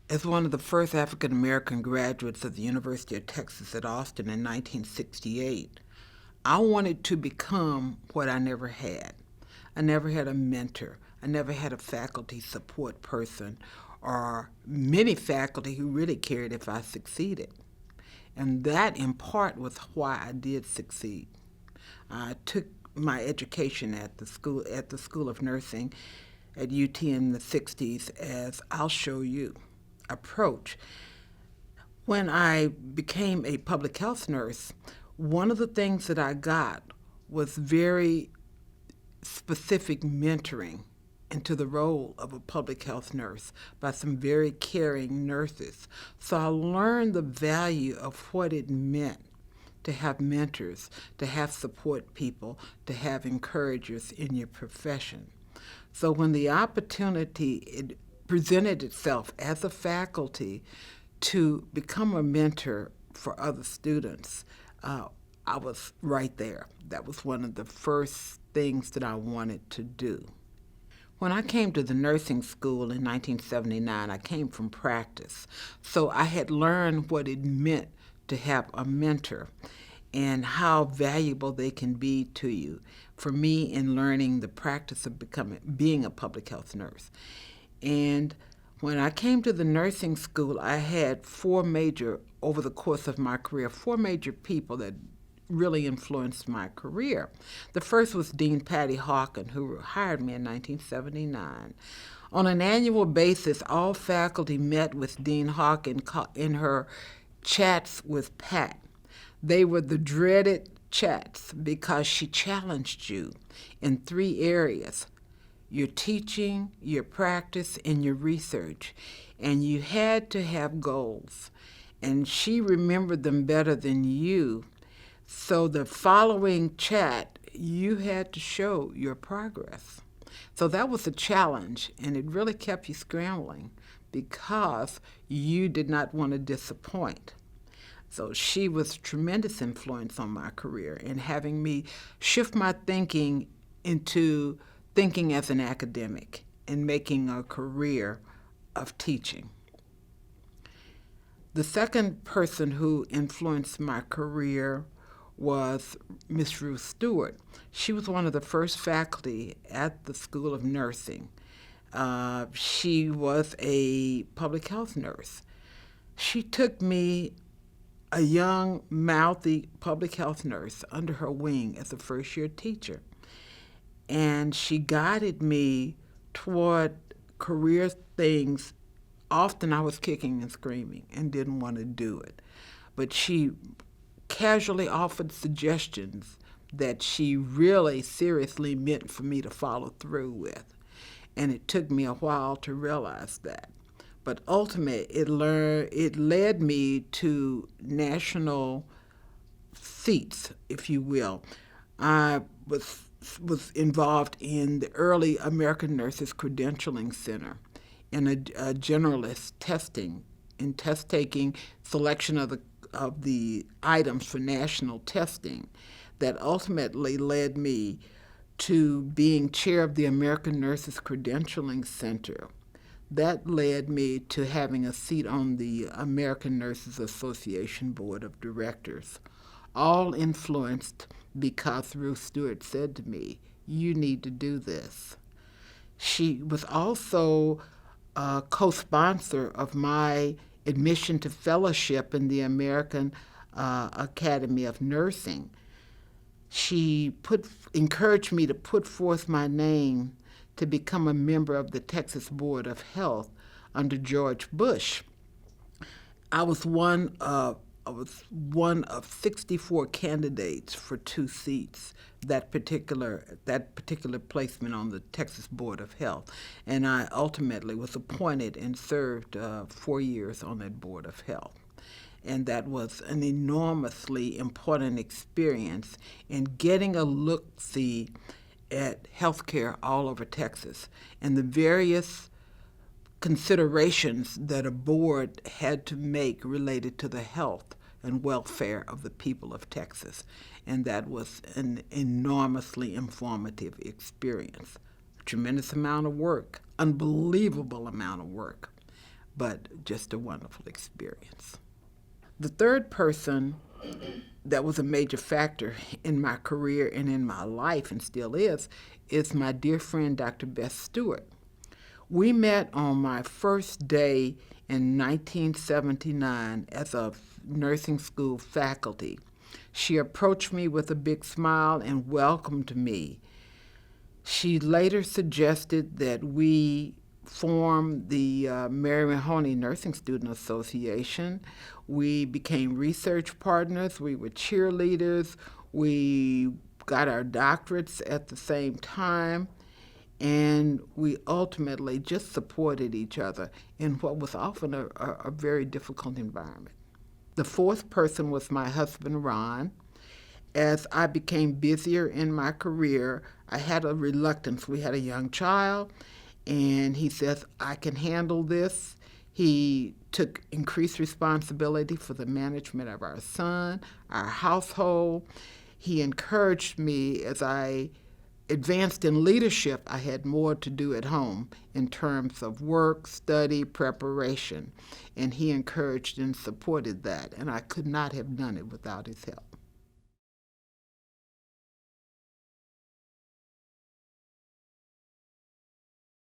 As one of the first African American graduates of the University of Texas at Austin in 1968, I wanted to become what I never had. I never had a mentor. I never had a faculty support person or many faculty who really cared if I succeeded. And that, in part, was why I did succeed. I took my education at the School of Nursing at UT in the 60s as I'll show you approach. When I became a public health nurse, one of the things that I got was very specific mentoring into the role of a public health nurse by some very caring nurses. So I learned the value of what it meant to have mentors, to have support people, to have encouragers in your profession. So when the opportunity it presented itself as a faculty to become a mentor for other students, I was right there. That was one of the first things that I wanted to do. When I came to the nursing school in 1979, I came from practice. So I had learned what it meant to have a mentor and how valuable they can be to you. For me, in learning the practice of being a public health nurse. And when I came to the nursing school, I had over the course of my career, four major people that really influenced my career. The first was Dean Patty Hawken, who hired me in 1979. On an annual basis, all faculty met with Dean Hawken in her chats with Pat. They were the dreaded chats because she challenged you in three areas: your teaching, your practice, and your research. And you had to have goals. And she remembered them better than you. So the following chat, you had to show your progress. So that was a challenge, and it really kept you scrambling because you did not want to disappoint. So she was a tremendous influence on my career in having me shift my thinking into thinking as an academic and making a career of teaching. The second person who influenced my career was Miss Ruth Stewart. She was one of the first faculty at the School of Nursing. She was a public health nurse. She took me, a young, mouthy public health nurse, under her wing as a first year teacher. And she guided me toward career things. Often I was kicking and screaming and didn't want to do it. But she casually offered suggestions that she really seriously meant for me to follow through with. And it took me a while to realize that. But ultimately, it led me to national seats, if you will. I was involved in the early American Nurses Credentialing Center in a generalist testing, in test taking, selection of the items for national testing, that ultimately led me to being chair of the American Nurses Credentialing Center. That led me to having a seat on the American Nurses Association Board of Directors, all influenced because Ruth Stewart said to me, "You need to do this." She was also a co-sponsor of my admission to fellowship in the American Academy of Nursing. She encouraged me to put forth my name to become a member of the Texas Board of Health under George Bush. I was one of 64 candidates for two seats, that particular placement on the Texas Board of Health, and I ultimately was appointed and served 4 years on that Board of Health. And that was an enormously important experience in getting a look-see at healthcare all over Texas and the various considerations that a board had to make related to the health and welfare of the people of Texas. And that was an enormously informative experience. A tremendous amount of work, unbelievable amount of work. but just a wonderful experience. The third person that was a major factor in my career and in my life, and still is my dear friend, Dr. Beth Stewart. We met on my first day in 1979 as a nursing school faculty. She approached me with a big smile and welcomed me. She later suggested that we form the Mary Mahoney Nursing Student Association. We became research partners. We were cheerleaders. We got our doctorates at the same time. And we ultimately just supported each other in what was often a very difficult environment. The fourth person was my husband, Ron. As I became busier in my career, I had a reluctance. We had a young child, and he says, I can handle this. He took increased responsibility for the management of our son, our household. He encouraged me as I advanced in leadership. I had more to do at home in terms of work, study, preparation, and he encouraged and supported that, and I could not have done it without his help.